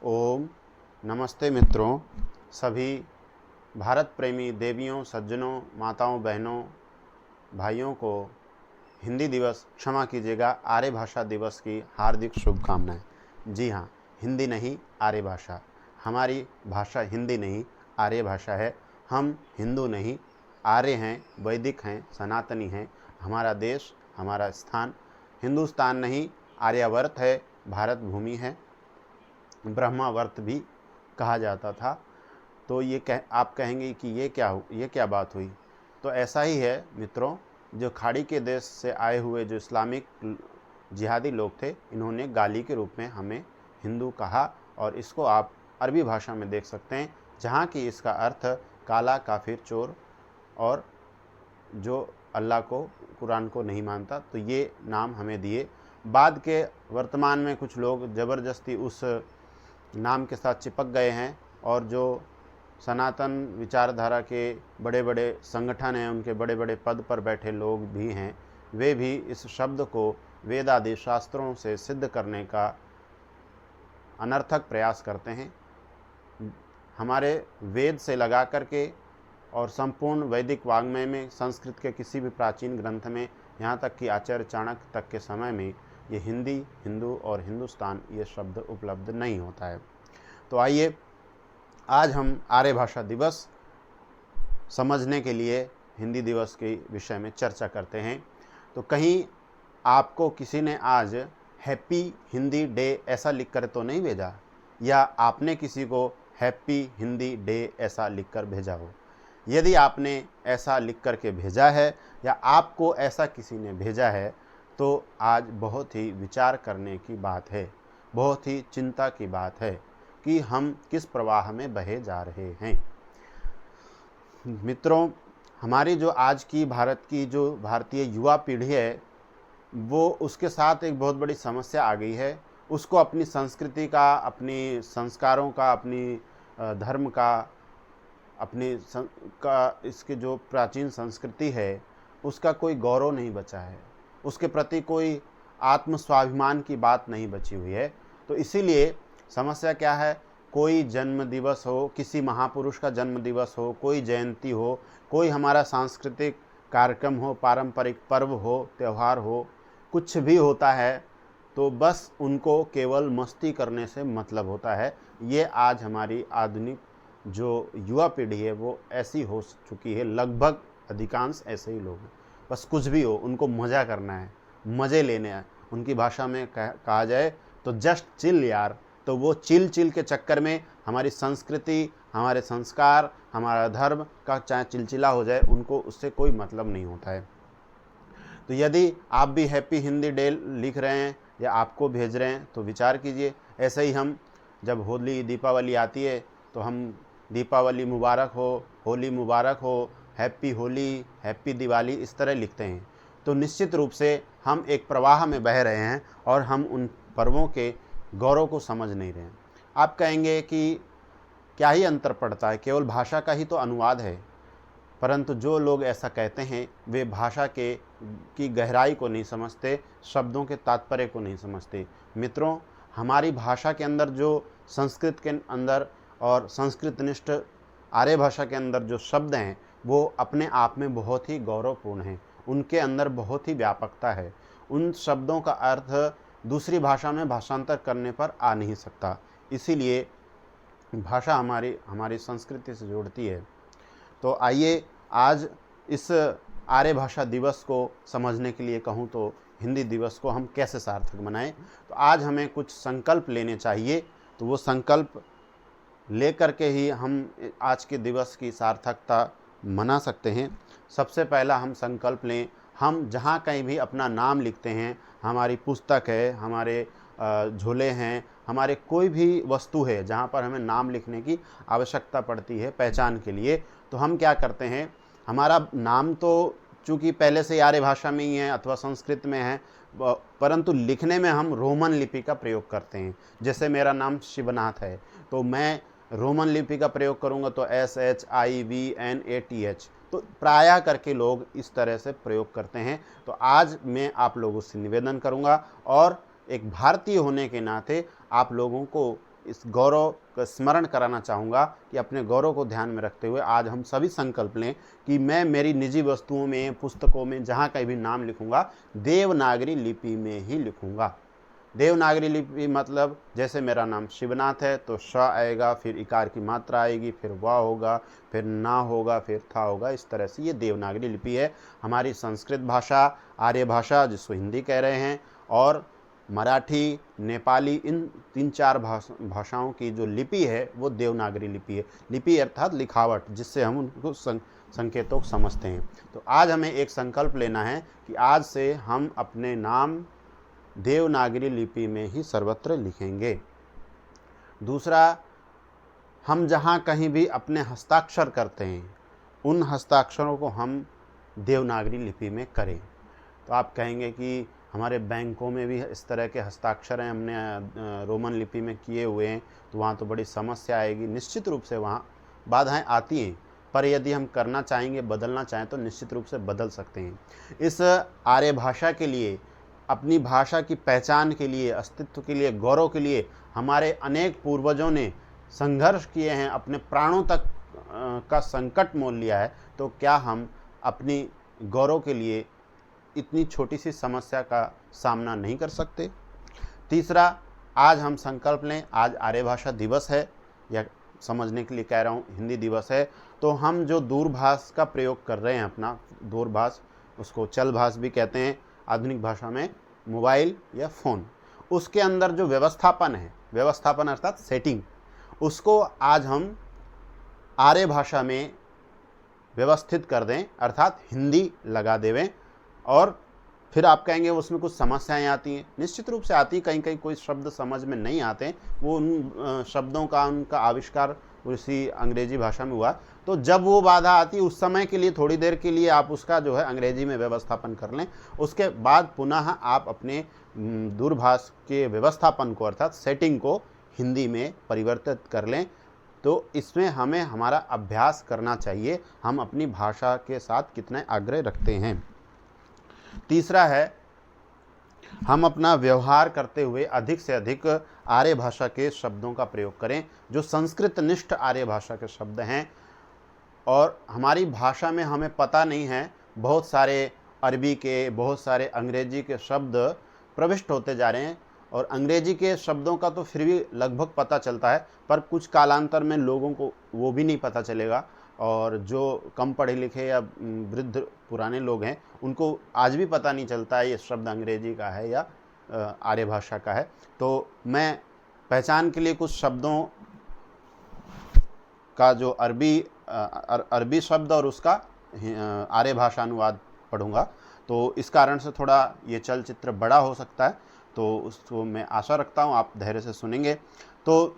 ओम नमस्ते मित्रों, सभी भारत प्रेमी देवियों, सज्जनों, माताओं, बहनों, भाइयों को हिंदी दिवस, क्षमा कीजिएगा, आर्य भाषा दिवस की हार्दिक शुभकामनाएं। जी हाँ, हिंदी नहीं, आर्य भाषा। हमारी भाषा हिंदी नहीं, आर्य भाषा है। हम हिंदू नहीं, आर्य हैं, वैदिक हैं, सनातनी हैं। हमारा देश, हमारा स्थान हिंदुस्तान नहीं, आर्यावर्त है, भारत भूमि है, ब्रह्मावर्त भी कहा जाता था। तो आप कहेंगे कि ये क्या बात हुई। तो ऐसा ही है मित्रों, जो खाड़ी के देश से आए हुए जो इस्लामिक जिहादी लोग थे, इन्होंने गाली के रूप में हमें हिंदू कहा, और इसको आप अरबी भाषा में देख सकते हैं, जहाँ की इसका अर्थ काला, काफिर, चोर और जो अल्लाह को, कुरान को नहीं मानता। तो ये नाम हमें दिए। बाद के वर्तमान में कुछ लोग ज़बरदस्ती उस नाम के साथ चिपक गए हैं, और जो सनातन विचारधारा के बड़े बड़े संगठन हैं, उनके बड़े बड़े पद पर बैठे लोग भी हैं, वे भी इस शब्द को वेद आदि शास्त्रों से सिद्ध करने का अनर्थक प्रयास करते हैं। हमारे वेद से लगा करके और संपूर्ण वैदिक वाङ्मय में, संस्कृत के किसी भी प्राचीन ग्रंथ में, यहाँ तक कि आचार्य चाणक्य तक के समय में ये हिंदी, हिंदू और हिंदुस्तान ये शब्द उपलब्ध नहीं होता है। तो आइए आज हम आर्य भाषा दिवस समझने के लिए हिंदी दिवस के विषय में चर्चा करते हैं। तो कहीं आपको किसी ने आज हैप्पी हिंदी डे ऐसा लिख कर तो नहीं भेजा, या आपने किसी को हैप्पी हिंदी डे ऐसा लिख कर भेजा हो। यदि आपने ऐसा लिख कर के भेजा है, या आपको ऐसा किसी ने भेजा है, तो आज बहुत ही विचार करने की बात है, बहुत ही चिंता की बात है कि हम किस प्रवाह में बहे जा रहे हैं। मित्रों, हमारी जो आज की भारत की जो भारतीय युवा पीढ़ी है, वो उसके साथ एक बहुत बड़ी समस्या आ गई है। उसको अपनी संस्कृति का, अपनी संस्कारों का, अपनी धर्म का, इसके जो प्राचीन संस्कृति है, उसका कोई गौरव नहीं बचा है, उसके प्रति कोई आत्म स्वाभिमान की बात नहीं बची हुई है। तो इसीलिए समस्या क्या है, कोई जन्म दिवस हो, किसी महापुरुष का जन्म दिवस हो, कोई जयंती हो, कोई हमारा सांस्कृतिक कार्यक्रम हो, पारंपरिक पर्व हो, त्यौहार हो, कुछ भी होता है, तो बस उनको केवल मस्ती करने से मतलब होता है। ये आज हमारी आधुनिक जो युवा पीढ़ी है वो ऐसी हो चुकी है, लगभग अधिकांश ऐसे ही लोग हैं। बस कुछ भी हो, उनको मज़ा करना है, मज़े लेने हैं। उनकी भाषा में कहा जाए तो जस्ट चिल यार। तो वो चिल के चक्कर में हमारी संस्कृति, हमारे संस्कार, हमारा धर्म का चाहे चिलचिला हो जाए, उनको उससे कोई मतलब नहीं होता है। तो यदि आप भी हैप्पी हिंदी डे लिख रहे हैं या आपको भेज रहे हैं, तो विचार कीजिए। ऐसे ही हम जब होली, दीपावली आती है, तो हम दीपावली मुबारक हो, होली मुबारक हो, हैप्पी होली, हैप्पी दिवाली, इस तरह लिखते हैं। तो निश्चित रूप से हम एक प्रवाह में बह रहे हैं, और हम उन पर्वों के गौरव को समझ नहीं रहे हैं। आप कहेंगे कि क्या ही अंतर पड़ता है, केवल भाषा का ही तो अनुवाद है। परंतु जो लोग ऐसा कहते हैं, वे भाषा की गहराई को नहीं समझते, शब्दों के तात्पर्य को नहीं समझते। मित्रों, हमारी भाषा के अंदर, जो संस्कृत के अंदर और संस्कृतनिष्ठ आर्य भाषा के अंदर जो शब्द हैं, वो अपने आप में बहुत ही गौरवपूर्ण हैं। उनके अंदर बहुत ही व्यापकता है। उन शब्दों का अर्थ दूसरी भाषा में भाषांतर करने पर आ नहीं सकता। इसीलिए भाषा हमारी संस्कृति से जोड़ती है। तो आइए आज इस आर्य भाषा दिवस को समझने के लिए कहूँ तो हिंदी दिवस को हम कैसे सार्थक बनाएं। तो आज हमें कुछ संकल्प लेने चाहिए। तो वो संकल्प लेकर के ही हम आज के दिवस की सार्थकता मना सकते हैं। सबसे पहला हम संकल्प लें, हम जहाँ कहीं भी अपना नाम लिखते हैं, हमारी पुस्तक है, हमारे झोले हैं, हमारे कोई भी वस्तु है जहाँ पर हमें नाम लिखने की आवश्यकता पड़ती है पहचान के लिए, तो हम क्या करते हैं, हमारा नाम तो चूँकि पहले से आर्य भाषा में ही है अथवा संस्कृत में है, परंतु लिखने में हम रोमन लिपि का प्रयोग करते हैं। जैसे मेरा नाम शिवनाथ है, तो मैं रोमन लिपि का प्रयोग करूँगा तो SHIVNATH। तो प्रायः करके लोग इस तरह से प्रयोग करते हैं। तो आज मैं आप लोगों से निवेदन करूँगा, और एक भारतीय होने के नाते आप लोगों को इस गौरव का स्मरण कराना चाहूँगा कि अपने गौरव को ध्यान में रखते हुए आज हम सभी संकल्प लें कि मैं मेरी निजी वस्तुओं में, पुस्तकों में, जहाँ कहीं भी नाम लिखूँगा देवनागरी लिपि में ही लिखूँगा। देवनागरी लिपि मतलब जैसे मेरा नाम शिवनाथ है तो श आएगा, फिर इकार की मात्रा आएगी, फिर वा होगा, फिर ना होगा, फिर था होगा। इस तरह से ये देवनागरी लिपि है। हमारी संस्कृत भाषा, आर्य भाषा जिसको हिंदी कह रहे हैं, और मराठी, नेपाली, इन 3-4 भाषाओं की जो लिपि है वो देवनागरी लिपि है। लिपि अर्थात लिखावट, जिससे हम उनको संकेतों को समझते हैं। तो आज हमें एक संकल्प लेना है कि आज से हम अपने नाम देवनागरी लिपि में ही सर्वत्र लिखेंगे। दूसरा, हम जहाँ कहीं भी अपने हस्ताक्षर करते हैं उन हस्ताक्षरों को हम देवनागरी लिपि में करें। तो आप कहेंगे कि हमारे बैंकों में भी इस तरह के हस्ताक्षर हैं, हमने रोमन लिपि में किए हुए हैं, तो वहाँ तो बड़ी समस्या आएगी। निश्चित रूप से वहाँ बाधाएं आती हैं, पर यदि हम करना चाहेंगे, बदलना चाहें तो निश्चित रूप से बदल सकते हैं। इस आर्य भाषा के लिए, अपनी भाषा की पहचान के लिए, अस्तित्व के लिए, गौरव के लिए हमारे अनेक पूर्वजों ने संघर्ष किए हैं, अपने प्राणों तक का संकट मोल लिया है। तो क्या हम अपनी गौरव के लिए इतनी छोटी सी समस्या का सामना नहीं कर सकते? तीसरा, आज हम संकल्प लें, आज आर्य भाषा दिवस है, या समझने के लिए कह रहा हूँ हिंदी दिवस है। तो हम जो दूरभाष का प्रयोग कर रहे हैं, अपना दूरभाष, उसको चलभाष भी कहते हैं आधुनिक भाषा में, मोबाइल या फ़ोन, उसके अंदर जो व्यवस्थापन है, व्यवस्थापन अर्थात सेटिंग, उसको आज हम आर्य भाषा में व्यवस्थित कर दें, अर्थात हिंदी लगा देवें। और फिर आप कहेंगे उसमें कुछ समस्याएं आती हैं। निश्चित रूप से आती, कहीं कहीं कोई शब्द समझ में नहीं आते, वो उन शब्दों का, उनका आविष्कार उसी अंग्रेजी भाषा में हुआ। तो जब वो बाधा आती, उस समय के लिए, थोड़ी देर के लिए आप उसका जो है अंग्रेजी में व्यवस्थापन कर लें। उसके बाद पुनः आप अपने दूरभाष के व्यवस्थापन को, अर्थात सेटिंग को हिंदी में परिवर्तित कर लें। तो इसमें हमें हमारा अभ्यास करना चाहिए, हम अपनी भाषा के साथ कितने आग्रह रखते हैं। तीसरा है, हम अपना व्यवहार करते हुए अधिक से अधिक आर्य भाषा के शब्दों का प्रयोग करें, जो संस्कृत निष्ठ आर्य भाषा के शब्द हैं। और हमारी भाषा में हमें पता नहीं है, बहुत सारे अरबी के, बहुत सारे अंग्रेजी के शब्द प्रविष्ट होते जा रहे हैं, और अंग्रेजी के शब्दों का तो फिर भी लगभग पता चलता है, पर कुछ कालांतर में लोगों को वो भी नहीं पता चलेगा। और जो कम पढ़े लिखे या वृद्ध पुराने लोग हैं, उनको आज भी पता नहीं चलता है ये शब्द अंग्रेजी का है या आर्य भाषा का है। तो मैं पहचान के लिए कुछ शब्दों का जो अरबी शब्द और उसका आर्य भाषा अनुवाद पढ़ूंगा। तो इस कारण से थोड़ा ये चलचित्र बड़ा हो सकता है, तो उसको मैं आशा रखता हूँ आप धैर्य से सुनेंगे। तो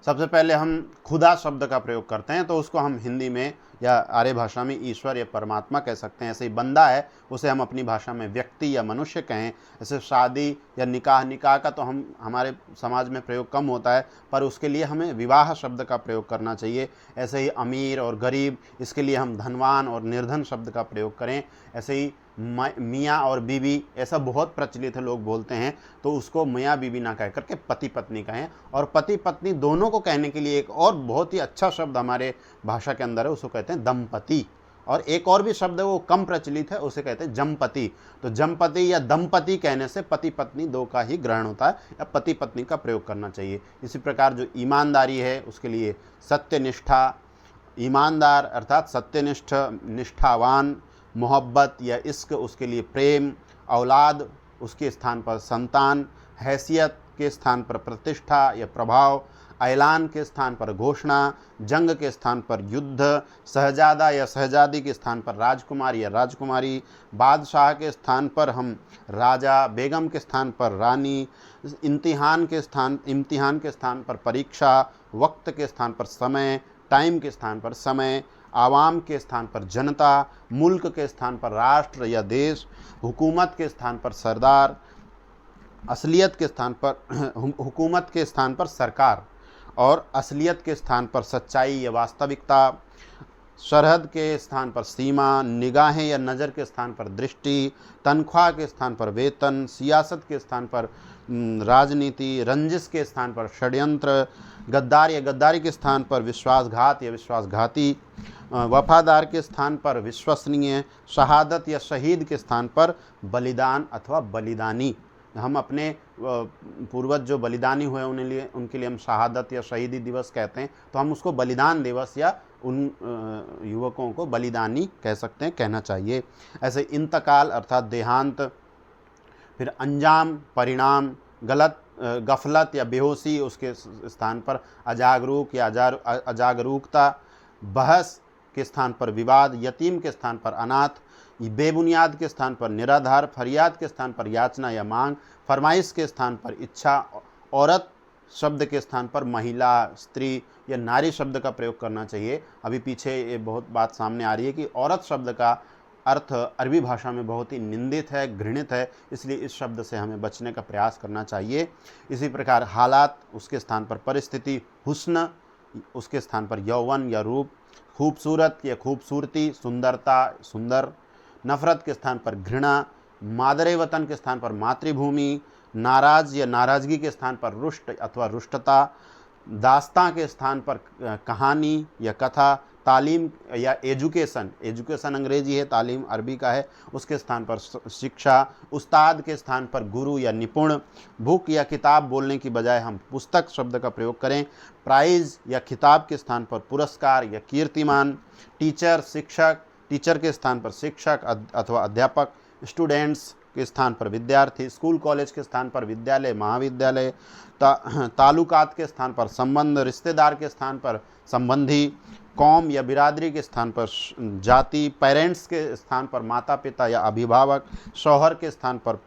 सबसे पहले हम खुदा शब्द का प्रयोग करते हैं, तो उसको हम हिंदी में या आर्य भाषा में ईश्वर या परमात्मा कह सकते हैं। ऐसे ही बंदा है, उसे हम अपनी भाषा में व्यक्ति या मनुष्य कहें। ऐसे शादी या निकाह का तो हमारे समाज में प्रयोग कम होता है, पर उसके लिए हमें विवाह शब्द का प्रयोग करना चाहिए। ऐसे ही अमीर और गरीब, इसके लिए हम धनवान और निर्धन शब्द का प्रयोग करें। ऐसे ही मियाँ और बीवी, ऐसा बहुत प्रचलित है, लोग बोलते हैं, तो उसको मियाँ बीवी ना कह करके पति पत्नी कहें। और पति पत्नी दोनों को कहने के लिए एक और बहुत ही अच्छा शब्द हमारे भाषा के अंदर है, उसको कहते हैं दंपति। और एक और भी शब्द है, वो कम प्रचलित है, उसे कहते हैं जमपति। तो जमपति या दंपति कहने से पति पत्नी दो का ही ग्रहण होता है, या पति पत्नी का प्रयोग करना चाहिए। इसी प्रकार जो ईमानदारी है, उसके लिए सत्यनिष्ठा, ईमानदार अर्थात सत्यनिष्ठ, निष्ठावान। मोहब्बत या इश्क, उसके लिए प्रेम। औलाद, उसके स्थान पर संतान। हैसियत के स्थान पर प्रतिष्ठा या प्रभाव। ऐलान के स्थान पर घोषणा। जंग के स्थान पर युद्ध। शहजादा या शहजादी के स्थान पर राजकुमार या राजकुमारी। बादशाह के स्थान पर हम राजा। बेगम के स्थान पर रानी। इम्तिहान के स्थान पर परीक्षा। वक्त के स्थान पर समय। टाइम के स्थान पर समय। आवाम के स्थान पर जनता। मुल्क के स्थान पर राष्ट्र या देश। हुकूमत के स्थान पर सरदार। असलियत के स्थान पर हुकूमत के स्थान पर सरकार। और असलियत के स्थान पर सच्चाई या वास्तविकता। सरहद के स्थान पर सीमा। निगाहें या नज़र के स्थान पर दृष्टि। तनख्वाह के स्थान पर वेतन। सियासत के स्थान पर राजनीति, रंजिश के स्थान पर षड्यंत्र, गद्दार या गद्दारी के स्थान पर विश्वासघात या विश्वासघाती, वफादार के स्थान पर विश्वसनीय, शहादत या शहीद के स्थान पर बलिदान अथवा बलिदानी। हम अपने पूर्वज जो बलिदानी हुए उनके लिए हम शहादत या शहीदी दिवस कहते हैं, तो हम उसको बलिदान दिवस या उन युवकों को बलिदानी कह सकते हैं, कहना चाहिए। ऐसे इंतकाल अर्थात देहांत, फिर अंजाम, परिणाम, गफलत या बेहोशी, उसके स्थान पर अजागरूक या अजागरूकता, बहस के स्थान पर विवाद, यतीम के स्थान पर अनाथ, बेबुनियाद के स्थान पर निराधार, फरियाद के स्थान पर याचना या मांग, फरमाइश के स्थान पर इच्छा, औरत शब्द के स्थान पर महिला, स्त्री या नारी शब्द का प्रयोग करना चाहिए। अभी पीछे ये बहुत बात सामने आ रही है कि औरत शब्द का अर्थ अरबी भाषा में बहुत ही निंदित है, घृणित है, इसलिए इस शब्द से हमें बचने का प्रयास करना चाहिए। इसी प्रकार हालात, उसके स्थान पर परिस्थिति, हुस्न, उसके स्थान पर यौवन या रूप, खूबसूरत या खूबसूरती, सुंदरता, सुंदर, नफरत के स्थान पर घृणा, मादरे वतन के स्थान पर मातृभूमि, नाराज या नाराजगी के स्थान पर रुष्ट अथवा रुष्टता, दास्तां के स्थान पर कहानी या कथा, तालीम या एजुकेशन, एजुकेशन अंग्रेजी है, तालीम अरबी का है, उसके स्थान पर शिक्षा, उस्ताद के स्थान पर गुरु या निपुण, बुक या किताब बोलने की बजाय हम पुस्तक शब्द का प्रयोग करें, प्राइज या खिताब के स्थान पर पुरस्कार या कीर्तिमान, टीचर, शिक्षक, टीचर के स्थान पर शिक्षक अथवा अध्यापक, स्टूडेंट्स के स्थान पर विद्यार्थी, स्कूल कॉलेज के स्थान पर विद्यालय महाविद्यालय, तालुकात के स्थान पर संबंध, रिश्तेदार के स्थान पर संबंधी, कौम या बिरादरी के स्थान पर जाति, पेरेंट्स के स्थान पर माता पिता या अभिभावक, शौहर के स्थान पर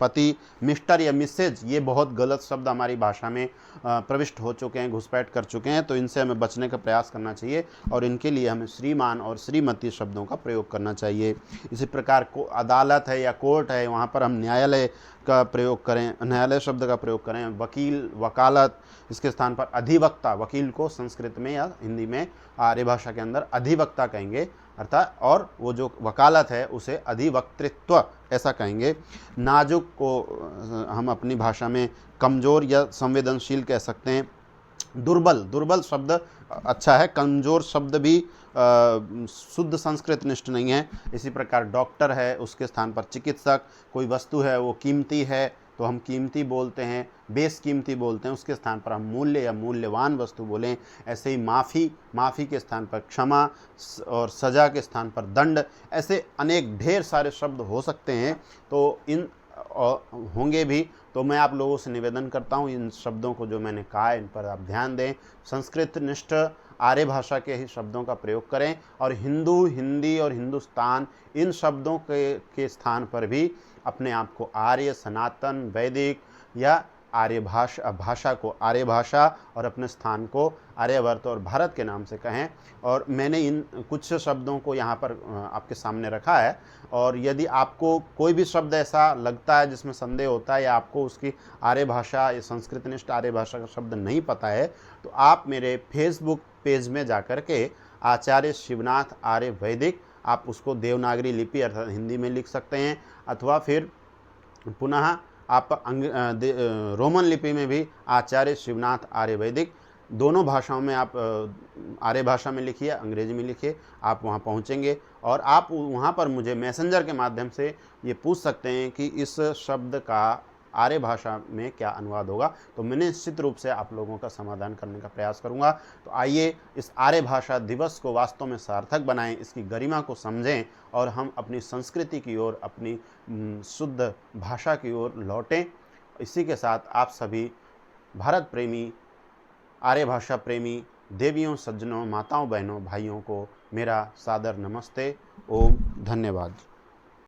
पति, मिस्टर या मिसेज, ये बहुत गलत शब्द हमारी भाषा में प्रविष्ट हो चुके हैं, घुसपैठ कर चुके हैं, तो इनसे हमें बचने का प्रयास करना चाहिए और इनके लिए हमें श्रीमान और श्रीमती शब्दों का प्रयोग करना चाहिए। इसी प्रकार को अदालत है या कोर्ट है, वहाँ पर हम न्यायालय का प्रयोग करें, न्यायालय शब्द का प्रयोग करें। वकील, वकालत, इसके स्थान पर अधिवक्ता, वकील को संस्कृत में या हिंदी में आर्य भाषा के अंदर अधिवक्ता कहेंगे अर्थात, और वो जो वकालत है उसे अधिवक्तृत्व ऐसा कहेंगे। नाजुक को हम अपनी भाषा में कमज़ोर या संवेदनशील कह सकते हैं। दुर्बल, दुर्बल शब्द अच्छा है, कमज़ोर शब्द भी शुद्ध संस्कृत निष्ठ नहीं है। इसी प्रकार डॉक्टर है, उसके स्थान पर चिकित्सक, कोई वस्तु है वो कीमती है तो हम कीमती बोलते हैं, बेशकीमती बोलते हैं, उसके स्थान पर हम मूल्य या मूल्यवान वस्तु बोलें। ऐसे ही माफ़ी, माफ़ी के स्थान पर क्षमा और सज़ा के स्थान पर दंड, ऐसे अनेक ढेर सारे शब्द हो सकते हैं। तो इन होंगे भी, तो मैं आप लोगों से निवेदन करता हूँ इन शब्दों को जो मैंने कहा इन पर आप ध्यान दें, संस्कृत निष्ठ आर्य भाषा के ही शब्दों का प्रयोग करें और हिंदू, हिंदी और हिंदुस्तान इन शब्दों के स्थान पर भी अपने आप को आर्य, सनातन, वैदिक या आर्य भाषा को आर्य भाषा और अपने स्थान को आर्यवर्त और भारत के नाम से कहें। और मैंने इन कुछ शब्दों को यहाँ पर आपके सामने रखा है, और यदि आपको कोई भी शब्द ऐसा लगता है जिसमें संदेह होता है या आपको उसकी आर्य भाषा या संस्कृतनिष्ठ आर्य भाषा का शब्द नहीं पता है, तो आप मेरे फेसबुक पेज में जाकर के आचार्य शिवनाथ आर्य वैदिक, आप उसको देवनागरी लिपि अर्थात हिंदी में लिख सकते हैं, अथवा फिर पुनः आप रोमन लिपि में भी आचार्य शिवनाथ आर्य वैदिक, दोनों भाषाओं में आप आर्य भाषा में लिखिए, अंग्रेजी में लिखिए, आप वहाँ पहुँचेंगे और आप वहाँ पर मुझे मैसेंजर के माध्यम से ये पूछ सकते हैं कि इस शब्द का आर्य भाषा में क्या अनुवाद होगा, तो मैं निश्चित रूप से आप लोगों का समाधान करने का प्रयास करूंगा। तो आइए इस आर्य भाषा दिवस को वास्तव में सार्थक बनाएं, इसकी गरिमा को समझें और हम अपनी संस्कृति की ओर, अपनी शुद्ध भाषा की ओर लौटें। इसी के साथ आप सभी भारत प्रेमी, आर्य भाषा प्रेमी देवियों, सज्जनों, माताओं, बहनों, भाइयों को मेरा सादर नमस्ते। ओम धन्यवाद।